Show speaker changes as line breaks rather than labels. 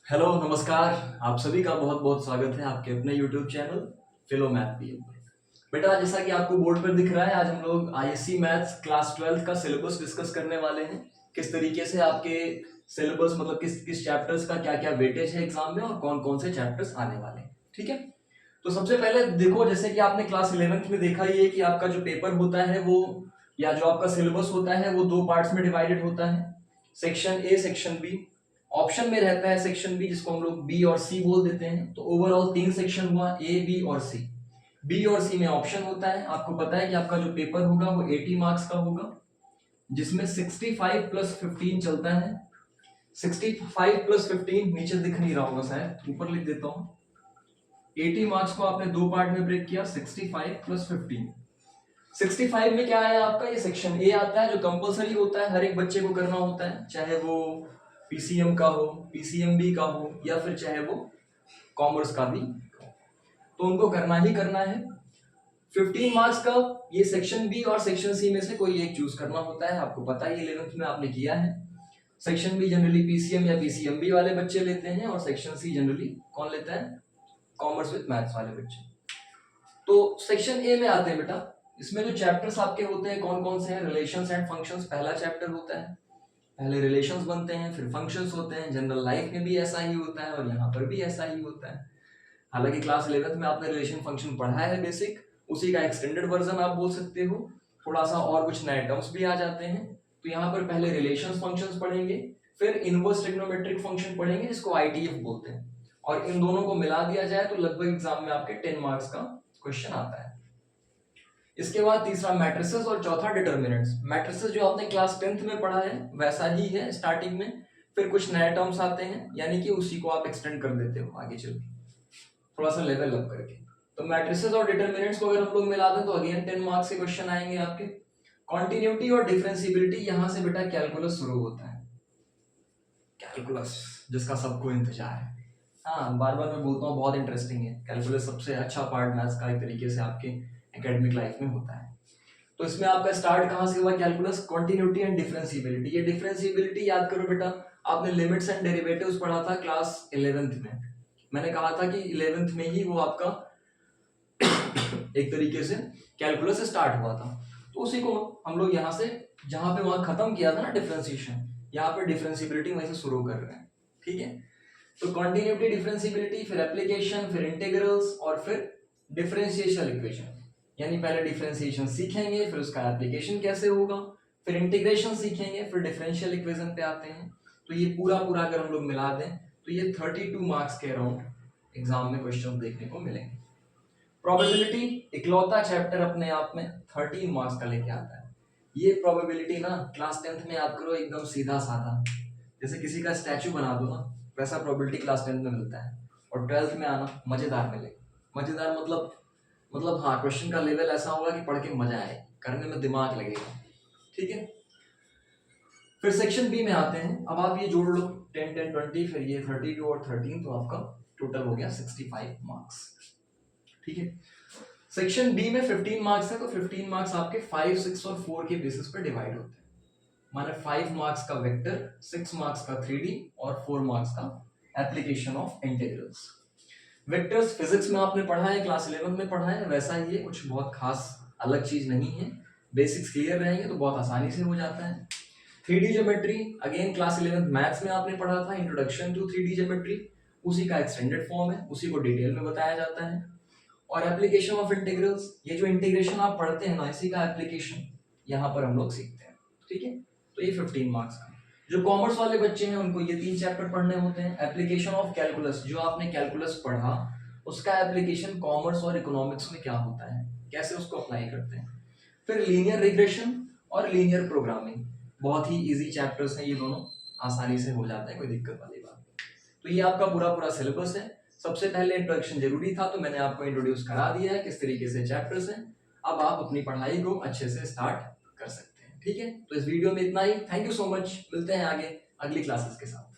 Hello नमस्कार। आप सभी का बहुत बहुत स्वागत है आपके अपने YouTube चैनल फिलो मैथ पीएम पर। बेटा जैसा कि आपको बोर्ड पर दिख रहा है, आज हम लोग आईएससी मैथ्स क्लास 12 का सिलेबस डिस्कस करने वाले हैं। किस तरीके से आपके सिलेबस मतलब किस किस चैप्टर्स का क्या क्या वेटेज है एग्जाम में और कौन कौन से चैप्टर्स आने वाले हैं। ठीक है, तो सबसे पहले देखो, जैसे कि आपने क्लास 11th में देखा ही है कि आपका जो पेपर होता है वो या जो आपका सिलेबस होता है वो दो पार्ट्स में डिवाइडेड होता है, section A section B. Option में रहता है सेक्शन बी, जिसको हम लोग बी और सी बोल देते हैं। तो ओवरऑल तीन सेक्शन हुआ, ए बी और सी। बी और सी में ऑप्शन होता है। आपको पता है कि आपका जो पेपर होगा वो 80 मार्क्स का होगा, जिसमें 65 प्लस 15 चलता है। 65 प्लस 15 नीचे दिख नहीं रहा होगा, शायद ऊपर लिख देता हूं। 80 मार्क्स को आपने दो पार्ट में ब्रेक किया, 65 प्लस 15। 65 में क्या है आपका, ये सेक्शन ए आता है जो कंपलसरी होता है, हर एक बच्चे को करना होता है, चाहे वो पीसीएम का हो, पीसीएमबी का हो, या फिर चाहे वो कॉमर्स का भी हो, तो उनको करना ही करना है। 15 मार्क्स का ये सेक्शन बी और सेक्शन सी में से कोई एक चूज करना होता है। आपको पता है 11th में आपने किया है। सेक्शन बी जनरली पीसीएम या पीसीएमबी वाले बच्चे लेते हैं, और सेक्शन सी जनरली कौन लेता है, कॉमर्स विद मैथ्स वाले बच्चे। तो सेक्शन ए में आते हैं बेटा। इसमें जो चैप्टर्स आपके होते हैं कौन कौन से हैं, रिलेशंस एंड फंक्शंस पहला चैप्टर होता है। पहले रिलेशंस बनते हैं, फिर फंक्शंस होते हैं। जनरल लाइफ में भी ऐसा ही होता है और यहाँ पर भी ऐसा ही होता है। हालांकि क्लास 11th में आपने रिलेशन फंक्शन पढ़ा है बेसिक, उसी का एक्सटेंडेड वर्जन आप बोल सकते हो। थोड़ा सा और कुछ नए टर्म्स भी आ जाते हैं। तो यहाँ पर पहले रिलेशंस फंक्शंस पढ़ेंगे, फिर इनवर्स ट्रिग्नोमेट्रिक फंक्शन पढ़ेंगे जिसको आईटीएफ बोलते हैं। और इन दोनों को मिला दिया जाए तो लगभग एग्जाम में आपके 10 मार्क्स का क्वेश्चन आता है। इसके बाद तीसरा मैट्रिसेस और चौथा डिटर्मिनेंट्स। मैट्रिसेस जो आपने क्लास 10th में पढ़ा है वैसा ही है स्टार्टिंग में, फिर कुछ नए टर्म्स आते हैं, यानी कि उसी को आप एक्सटेंड कर देते हो आगे चल के, थोड़ा सा लेवल अप करके। तो मैट्रिसेस और डिटर्मिनेंट्स को अगर हम लोग मिला दें तो अगेन 10 मार्क्स के क्वेश्चन आएंगे आपके। कॉन्टिन्यूटी और डिफरेंशिएबिलिटी, यहां से बेटा कैलकुलस शुरू होता है। कैलकुलस जिसका सबको इंतजार है। हाँ, बार बार मैं बोलता हूँ, बहुत इंटरेस्टिंग है कैलकुलस। सबसे अच्छा पार्ट मैथ्स का एक तरीके से आपके एकेडमिक लाइफ में होता है। तो इसमें आपका स्टार्ट कहां से हुआ, कैलकुलस, कॉन्टिन्यूटी एंड डिफरेंशिएबिलिटी। ये डिफरेंशिएबिलिटी याद करो बेटा, आपने लिमिट्स एंड डेरिवेटिव्स पढ़ा था क्लास 11th में। मैंने कहा था कि 11th में ही वो आपका एक तरीके से कैलकुलस स्टार्ट हुआ था। तो उसी को हम लोग यहाँ से जहां पे वहां खत्म किया था ना डिफरेंशिएशन, यहाँ पे डिफरेंशिएबिलिटी वहीं से शुरू कर रहे हैं। ठीक है, तो कॉन्टिन्यूटी, डिफरेंशिएबिलिटी, फिर एप्लीकेशन, फिर इंटीग्रल्स, और फिर डिफरेंशियल इक्वेशन। यानी पहले डिफरेंशिएशन सीखेंगे, फिर उसका एप्लीकेशन कैसे होगा, फिर इंटीग्रेशन सीखेंगे, फिर डिफरेंशियल इक्वेशन पे आते हैं। तो ये पूरा पूरा अगर हम लोग मिला दें तो ये 32 मार्क्स के अराउंड एग्जाम में क्वेश्चन देखने को मिलेंगे। प्रोबेबिलिटी इकलौता चैप्टर अपने आप में 13 मार्क्स का लेके आता है। ये प्रोबेबिलिटी ना क्लास 10th में याद करो, एकदम सीधा साधा, जैसे किसी का स्टैचू बना दो ना, वैसा प्रोबेबिलिटी क्लास 10th में मिलता है। और 12th में आना मजेदार मिलेगा। मजेदार मतलब हाँ, क्वेश्चन का लेवल ऐसा होगा कि पढ़ के मजा आए, करने में दिमाग लगेगा। ठीक है, फिर सेक्शन बी में आते हैं। अब आप ये जोड़ लो, 10 10 20, फिर ये 32 और 13, तो आपका टोटल हो गया 65 मार्क्स। ठीक है, सेक्शन बी में 15 मार्क्स है, तो 15 मार्क्स आपके 5 6 और 4 के बेसिस पर डिवाइड होते हैं। माने 5 मार्क्स का वेक्टर, 6 मार्क्स का 3D और 4 मार्क्स का application of integrals. Vectors physics में आपने पढ़ा है, क्लास 11 में पढ़ा है, वैसा ही है, कुछ बहुत खास अलग चीज नहीं है। बेसिक्स क्लियर रहेंगे तो बहुत आसानी से हो जाता है। 3D geometry again class 11 maths में आपने पढ़ा था, इंट्रोडक्शन टू 3D ज्योमेट्री, उसी का एक्सटेंडेड फॉर्म है, उसी को डिटेल में बताया जाता है। और एप्लीकेशन ऑफ इंटीग्रल्स, ये जो इंटीग्रेशन आप पढ़ते हैं ना, इसी का एप्लीकेशन यहाँ पर हम लोग सीखते हैं। ठीक है, तो ये 15 मार्क्स का। जो कॉमर्स वाले बच्चे हैं उनको ये 3 चैप्टर पढ़ने होते हैं। एप्लीकेशन ऑफ कैलकुलस, जो आपने कैलकुलस पढ़ा उसका एप्लीकेशन कॉमर्स और इकोनॉमिक्स में क्या होता है, कैसे उसको अप्लाई करते हैं। फिर लीनियर रिग्रेशन और लीनियर प्रोग्रामिंग, बहुत ही इजी चैप्टर्स हैं ये दोनों, आसानी से हो जाता है, कोई दिक्कत वाली बात नहीं। तो ये आपका पूरा पूरा सिलेबस है। सबसे पहले इंट्रोडक्शन जरूरी था, तो मैंने आपको इंट्रोड्यूस करा दिया है किस तरीके से चैप्टर्स हैं। अब आप अपनी पढ़ाई को अच्छे से स्टार्ट कर सकते हैं। ठीक है, तो इस वीडियो में इतना ही। थैंक यू सो मच, मिलते हैं आगे अगली क्लासेस के साथ।